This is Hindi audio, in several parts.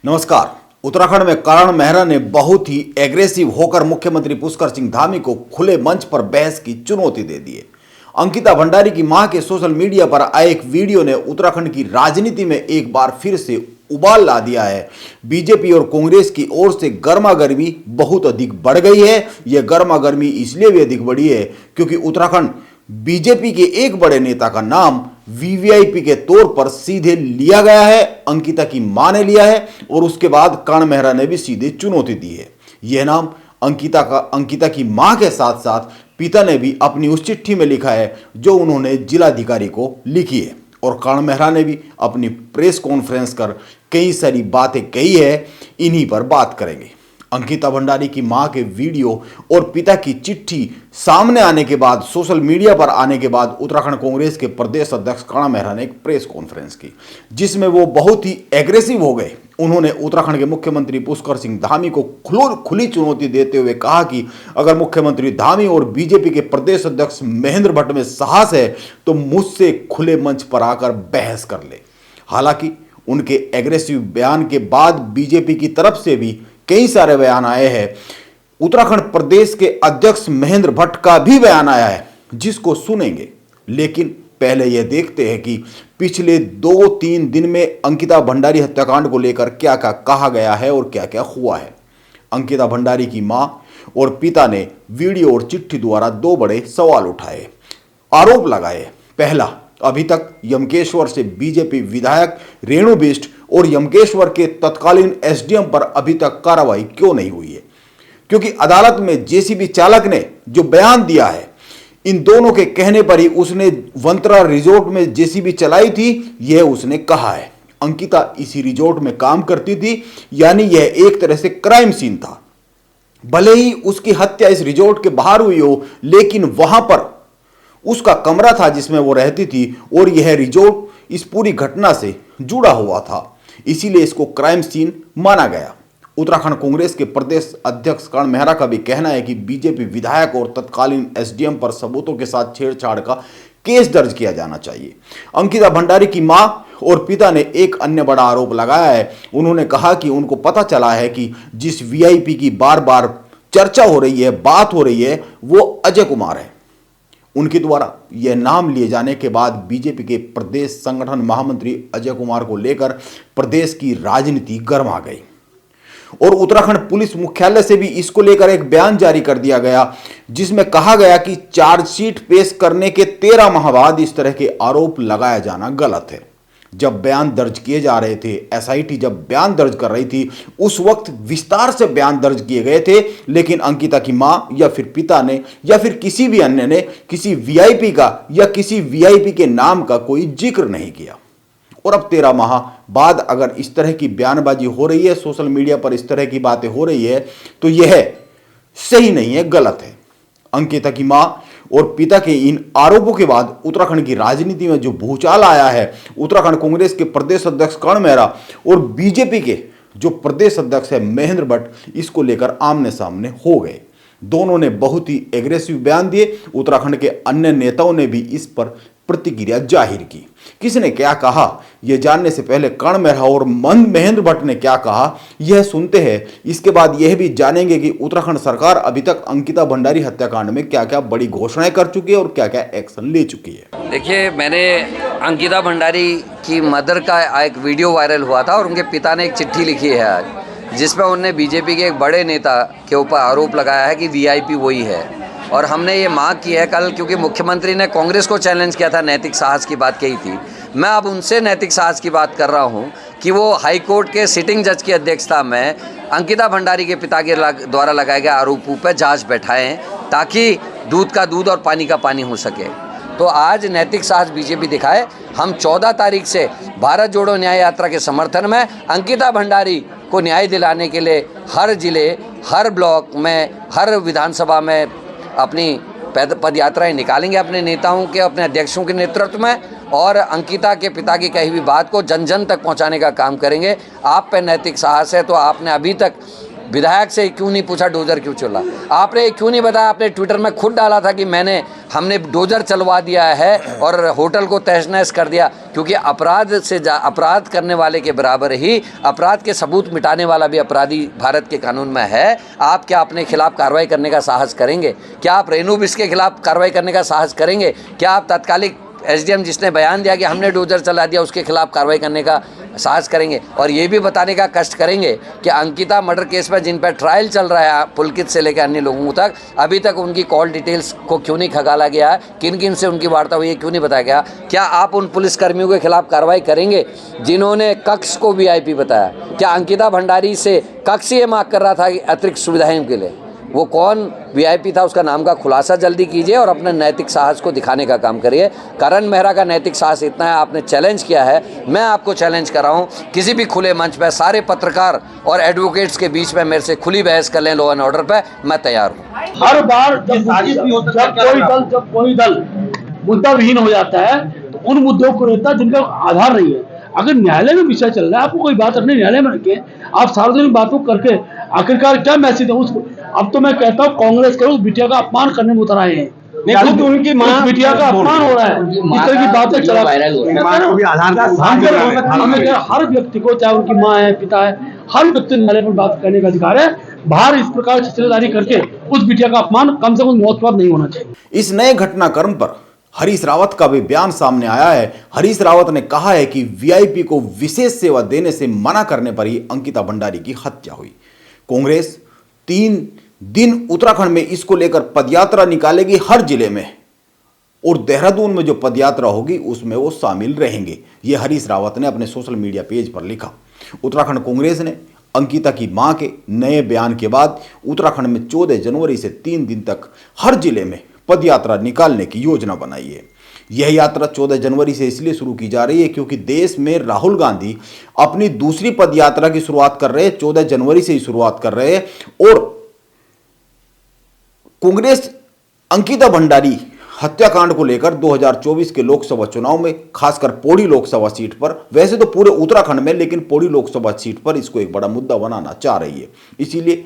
नमस्कार। उत्तराखंड में करण मेहरा ने बहुत ही एग्रेसिव होकर मुख्यमंत्री पुष्कर सिंह धामी को खुले मंच पर बहस की चुनौती दे दी है। अंकिता भंडारी की मां के सोशल मीडिया पर आए एक वीडियो ने उत्तराखंड की राजनीति में एक बार फिर से उबाल ला दिया है। बीजेपी और कांग्रेस की ओर से गर्मा गर्मी बहुत अधिक बढ़ गई है। यह गर्मा गर्मी इसलिए भी अधिक बढ़ी है क्योंकि उत्तराखंड बीजेपी के एक बड़े नेता का नाम वीवीआईपी के तौर पर सीधे लिया गया है। अंकिता की मां ने लिया है और उसके बाद करण मेहरा ने भी सीधे चुनौती दी है। यह नाम अंकिता की मां के साथ साथ पिता ने भी अपनी उस चिट्ठी में लिखा है जो उन्होंने जिलाधिकारी को लिखी है। और करण मेहरा ने भी अपनी प्रेस कॉन्फ्रेंस कर कई सारी बातें कही है। इन्हीं पर बात करेंगे। अंकिता भंडारी की मां के वीडियो और पिता की चिट्ठी सामने आने के बाद, सोशल मीडिया पर आने के बाद खुद कांग्रेस के प्रदेश अध्यक्ष करण मेहरा ने एक प्रेस कॉन्फ्रेंस की जिसमें वो बहुत ही एग्रेसिव हो गए। उन्होंने उत्तराखंड के मुख्यमंत्री पुष्कर सिंह धामी को खुली चुनौती देते हुए कहा कि अगर मुख्यमंत्री धामी और बीजेपी के प्रदेश अध्यक्ष महेंद्र भट्ट में साहस है तो मुझसे खुले मंच पर आकर बहस कर ले। हालांकि उनके एग्रेसिव बयान के बाद बीजेपी की तरफ से भी कई सारे बयान आए हैं। उत्तराखंड प्रदेश के अध्यक्ष महेंद्र भट्ट का भी बयान आया है जिसको सुनेंगे, लेकिन पहले यह देखते हैं कि पिछले 2-3 दिन में अंकिता भंडारी हत्याकांड को लेकर क्या क्या कहा गया है और क्या क्या हुआ है। अंकिता भंडारी की मां और पिता ने वीडियो और चिट्ठी द्वारा 2 बड़े सवाल उठाए, आरोप लगाए। पहला, अभी तक यमकेश्वर से बीजेपी विधायक रेणु बिष्ट और यमकेश्वर के तत्कालीन एसडीएम पर अभी तक कार्रवाई क्यों नहीं हुई है? क्योंकि अदालत में जेसीबी चालक ने जो बयान दिया है, इन दोनों के कहने पर ही उसने वंत्रा रिजॉर्ट में जेसीबी चलाई थी, यह उसने कहा है। अंकिता इसी रिजॉर्ट में काम करती थी, यानी यह एक तरह से क्राइम सीन था। भले ही उसकी हत्या इस रिजॉर्ट के बाहर हुई हो, लेकिन वहां पर उसका कमरा था जिसमें वो रहती थी और यह रिजॉर्ट इस पूरी घटना से जुड़ा हुआ था, इसीलिए इसको क्राइम सीन माना गया। उत्तराखंड कांग्रेस के प्रदेश अध्यक्ष करण मेहरा का भी कहना है कि बीजेपी विधायक और तत्कालीन एसडीएम पर सबूतों के साथ छेड़छाड़ का केस दर्ज किया जाना चाहिए। अंकिता भंडारी की मां और पिता ने एक अन्य बड़ा आरोप लगाया है। उन्होंने कहा कि उनको पता चला है कि जिस वीआईपी की बार बार चर्चा हो रही है, बात हो रही है, वो अजय कुमार है। उनके द्वारा यह नाम लिए जाने के बाद बीजेपी के प्रदेश संगठन महामंत्री अजय कुमार को लेकर प्रदेश की राजनीति गर्मा गई और उत्तराखंड पुलिस मुख्यालय से भी इसको लेकर एक बयान जारी कर दिया गया जिसमें कहा गया कि चार्जशीट पेश करने के 13 माह बाद इस तरह के आरोप लगाया जाना गलत है। जब बयान दर्ज किए जा रहे थे, एसआईटी जब बयान दर्ज कर रही थी, उस वक्त विस्तार से बयान दर्ज किए गए थे, लेकिन अंकिता की मां या फिर पिता ने या फिर किसी भी अन्य ने किसी वीआईपी का या किसी वीआईपी के नाम का कोई जिक्र नहीं किया। और अब 13 माह बाद अगर इस तरह की बयानबाजी हो रही है, सोशल मीडिया पर इस तरह की बातें हो रही है, तो यह सही नहीं है, गलत है। अंकिता की मां और पिता के इन आरोपों के बाद उत्तराखंड की राजनीति में जो भूचाल आया है, उत्तराखंड कांग्रेस के प्रदेश अध्यक्ष करण मेहरा और बीजेपी के जो प्रदेश अध्यक्ष है महेंद्र भट्ट, इसको लेकर आमने सामने हो गए। दोनों ने बहुत ही एग्रेसिव बयान दिए। उत्तराखंड के अन्य नेताओं ने भी इस पर प्रतिक्रिया जाहिर की। किसने क्या कहा, यह जानने से पहले करण मेहरा और महेंद्र भट्ट ने क्या कहा, यह सुनते हैं। इसके बाद यह भी जानेंगे कि उत्तराखंड सरकार अभी तक अंकिता भंडारी हत्याकांड में क्या क्या बड़ी घोषणाएं कर चुकी है और क्या क्या एक्शन ले चुकी है। देखिए, मैंने अंकिता भंडारी की मदर का एक वीडियो वायरल हुआ था और उनके पिता ने एक चिट्ठी लिखी है आज, जिसमें उन्होंने बीजेपी के एक बड़े नेता के ऊपर आरोप लगाया है कि वीआईपी वही है। और हमने ये मांग की है कल, क्योंकि मुख्यमंत्री ने कांग्रेस को चैलेंज किया था, नैतिक साहस की बात कही थी। मैं अब उनसे नैतिक साहस की बात कर रहा हूँ कि वो हाई कोर्ट के सिटिंग जज की अध्यक्षता में अंकिता भंडारी के पिता के द्वारा लगाए गए आरोपों पर जांच बैठाएं ताकि दूध का दूध और पानी का पानी हो सके। तो आज नैतिक साहस बीजेपी दिखाए। हम 14 तारीख से भारत जोड़ो न्याय यात्रा के समर्थन में अंकिता भंडारी को न्याय दिलाने के लिए हर जिले, हर ब्लॉक में, हर विधानसभा में अपनी पद यात्राएं निकालेंगे अपने नेताओं के, अपने अध्यक्षों के नेतृत्व में, और अंकिता के पिता की कही हुई बात को जन जन तक पहुंचाने का काम करेंगे। आप पे नैतिक साहस है तो आपने अभी तक विधायक से क्यों नहीं पूछा डोजर क्यों चला? आपने क्यों नहीं बताया? आपने ट्विटर में खुद डाला था कि हमने डोजर चलवा दिया है और होटल को तहस नहस कर दिया, क्योंकि अपराध करने वाले के बराबर ही अपराध के सबूत मिटाने वाला भी अपराधी भारत के कानून में है। आप क्या अपने खिलाफ कार्रवाई करने का साहस करेंगे? क्या आप रेणु बिष्ट के खिलाफ कार्रवाई करने का साहस करेंगे? क्या आप तत्कालिक एसडीएम जिसने बयान दिया कि हमने डोजर चला दिया उसके खिलाफ कार्रवाई करने का साहस करेंगे? और ये भी बताने का कष्ट करेंगे कि अंकिता मर्डर केस में जिन पर ट्रायल चल रहा है, पुलकित से लेकर अन्य लोगों तक, अभी तक उनकी कॉल डिटेल्स को क्यों नहीं खंगाला गया है? किन किन से उनकी वार्ता हुई है क्यों नहीं बताया गया? क्या आप उन पुलिसकर्मियों के खिलाफ कार्रवाई करेंगे जिन्होंने कक्ष को वीआईपी बताया? क्या अंकिता भंडारी से कक्ष ये मांग कर रहा था कि अतिरिक्त सुविधाएं के लिए? वो कौन वीआईपी था उसका नाम का खुलासा जल्दी कीजिए और अपने नैतिक साहस को दिखाने का काम करिए। करण मेहरा का नैतिक साहस इतना है, आपने चैलेंज किया है, मैं आपको चैलेंज कर रहा हूँ, किसी भी खुले मंच पर सारे पत्रकार और एडवोकेट्स के बीच में मेरे से खुली बहस कर लें लॉ एंड ऑर्डर पर, मैं तैयार हूँ। हर बार जब कोई दल मुद्दा विहीन हो जाता है तो उन मुद्दों को रहता है जिनका आधार नहीं है। अगर न्यायालय में विषय चल रहा है, आपको कोई बात अपने न्यायालय में रखे, आप सार्वजनिक बातों करके आखिरकार क्या मैसेज है उसको? अब तो मैं कहता हूँ कांग्रेस के उस बिटिया का अपमान करने में उतर आए हैं। नहीं, तो उनकी मां बिटिया का अपमान हो रहा है, इस तरह की बातें चला हमें हर व्यक्ति को, चाहे उनकी माँ है पिता है, हर व्यक्ति न्यायालय पर बात करने का अधिकार है। बाहर इस प्रकार की चित्रधारी करके उस बिटिया का अपमान कम से कम मौत पर नहीं होना चाहिए। इस नए घटनाक्रम पर हरीश रावत का भी बयान सामने आया है। हरीश रावत ने कहा है कि वीआईपी को विशेष सेवा देने से मना करने पर ही अंकिता भंडारी की हत्या हुई। कांग्रेस 3 दिन उत्तराखंड में इसको लेकर पदयात्रा निकालेगी हर जिले में, और देहरादून में जो पदयात्रा होगी उसमें वो शामिल रहेंगे। ये हरीश रावत ने अपने सोशल मीडिया पेज पर लिखा। उत्तराखंड कांग्रेस ने अंकिता की मां के नए बयान के बाद उत्तराखंड में 14 जनवरी से 3 दिन तक हर जिले में पदयात्रा निकालने की योजना बनाई है। यह यात्रा 14 जनवरी से इसलिए शुरू की जा रही है क्योंकि देश में राहुल गांधी अपनी दूसरी पदयात्रा की शुरुआत कर रहे हैं, 14 जनवरी से ही शुरुआत कर रहे हैं। और कांग्रेस अंकिता भंडारी हत्याकांड को लेकर 2024 के लोकसभा चुनाव में, खासकर पौड़ी लोकसभा सीट पर, वैसे तो पूरे उत्तराखंड में, लेकिन पौड़ी लोकसभा सीट पर इसको एक बड़ा मुद्दा बनाना चाह रही है। इसीलिए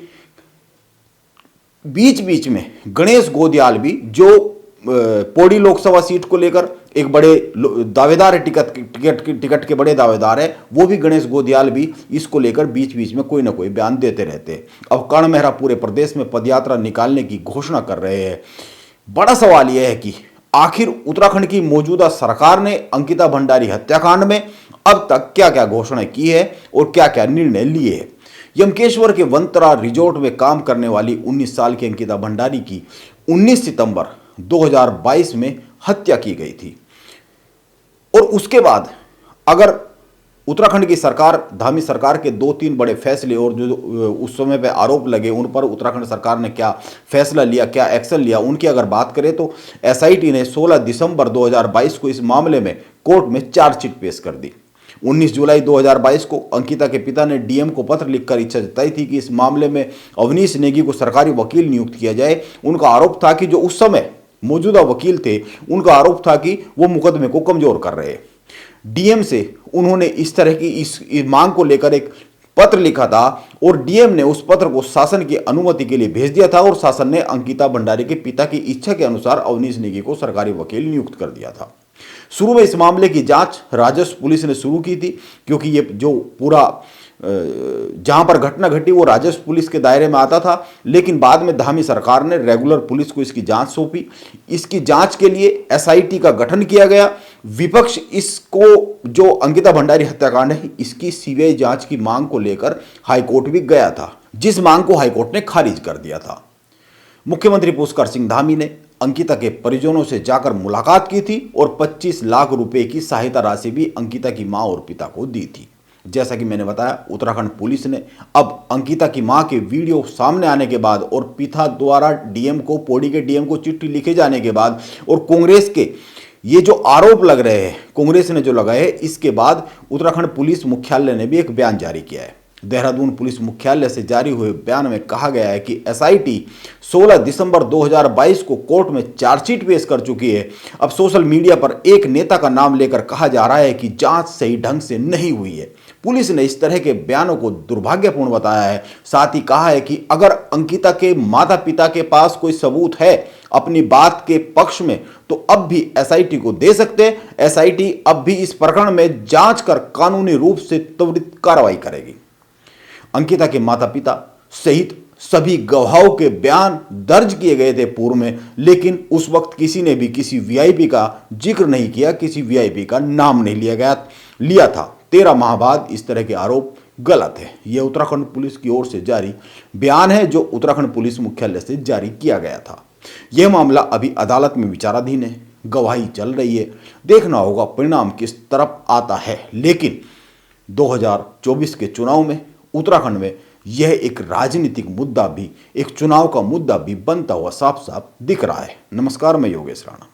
बीच बीच में गणेश गोदियाल भी, जो पौड़ी लोकसभा सीट को लेकर एक बड़े दावेदार है, टिकट के बड़े दावेदार है, वो भी गणेश गोदियाल भी इसको लेकर बीच बीच में कोई ना कोई बयान देते रहते हैं। अब कर्ण मेहरा पूरे प्रदेश में पदयात्रा निकालने की घोषणा कर रहे हैं। बड़ा सवाल यह है कि आखिर उत्तराखंड की मौजूदा सरकार ने अंकिता भंडारी हत्याकांड में अब तक क्या क्या घोषणा की है और क्या क्या निर्णय लिए हैं। यमकेश्वर के वंतरा रिजॉर्ट में काम करने वाली 19 साल की अंकिता भंडारी की 19 सितंबर 2022 में हत्या की गई थी। और उसके बाद अगर उत्तराखंड की सरकार, धामी सरकार के 2-3 बड़े फैसले और जो उस समय पे आरोप लगे उन पर उत्तराखंड सरकार ने क्या फैसला लिया, क्या एक्शन लिया, उनकी अगर बात करें तो एसआईटी ने 16 दिसंबर 2022 को इस मामले में कोर्ट में चार्जशीट पेश कर दी। 19 जुलाई 2022 को अंकिता के पिता ने डीएम को पत्र लिखकर इच्छा जताई थी कि इस मामले में अवनीश नेगी को सरकारी वकील नियुक्त किया जाए। उनका आरोप था कि जो उस समय मौजूदा वकील थे, उनका आरोप था कि वो मुकदमे को कमजोर कर रहे हैं। डीएम से उन्होंने इस तरह की इस मांग को लेकर एक पत्र लिखा था और डीएम ने उस पत्र को शासन की अनुमति के लिए भेज दिया था और शासन ने अंकिता भंडारी के पिता की इच्छा के अनुसार अवनीश नेगी को सरकारी वकील नियुक्त कर दिया था। शुरू में इस मामले की जांच राजस्व पुलिस ने शुरू की थी, क्योंकि ये जो पूरा जहां पर घटना घटी वो राजस्व पुलिस के दायरे में आता था, लेकिन बाद में धामी सरकार ने रेगुलर पुलिस को इसकी जांच सौंपी। इसकी जांच के लिए एसआईटी का गठन किया गया। विपक्ष इसको, जो अंकिता भंडारी हत्याकांड है, इसकी सीबीआई जांच की मांग को लेकर हाईकोर्ट भी गया था, जिस मांग को हाईकोर्ट ने खारिज कर दिया था। मुख्यमंत्री पुष्कर सिंह धामी ने अंकिता के परिजनों से जाकर मुलाकात की थी और 25 लाख रुपए की सहायता राशि भी अंकिता की मां और पिता को दी थी। जैसा कि मैंने बताया, उत्तराखंड पुलिस ने अब अंकिता की मां के वीडियो सामने आने के बाद और पिता द्वारा डीएम को, पौड़ी के डीएम को चिट्ठी लिखे जाने के बाद और कांग्रेस के ये जो आरोप लग रहे हैं, कांग्रेस ने जो लगाए, इसके बाद उत्तराखंड पुलिस मुख्यालय ने भी एक बयान जारी किया है। देहरादून पुलिस मुख्यालय से जारी हुए बयान में कहा गया है कि एसआईटी 16 दिसंबर 2022 को कोर्ट में चार्जशीट पेश कर चुकी है। अब सोशल मीडिया पर एक नेता का नाम लेकर कहा जा रहा है कि जांच सही ढंग से नहीं हुई है। पुलिस ने इस तरह के बयानों को दुर्भाग्यपूर्ण बताया है। साथ ही कहा है कि अगर अंकिता के माता पिता के पास कोई सबूत है अपनी बात के पक्ष में तो अब भी एसआईटी को दे सकते हैं। एसआईटी अब भी इस प्रकरण में जांच कर कानूनी रूप से त्वरित कार्रवाई करेगी। अंकिता के माता पिता सहित सभी गवाहों के बयान दर्ज किए गए थे पूर्व में, लेकिन उस वक्त किसी ने भी किसी वीआईपी का जिक्र नहीं किया, किसी वीआईपी का नाम नहीं लिया था। 13 माह बाद इस तरह के आरोप गलत है। यह उत्तराखंड पुलिस की ओर से जारी बयान है जो उत्तराखंड पुलिस मुख्यालय से जारी किया गया था। यह मामला अभी अदालत में विचाराधीन है, गवाही चल रही है। देखना होगा परिणाम किस तरफ आता है। लेकिन 2024 के चुनाव में उत्तराखंड में यह एक राजनीतिक मुद्दा भी, एक चुनाव का मुद्दा भी बनता हुआ साफ साफ दिख रहा है। नमस्कार, मैं योगेश राणा।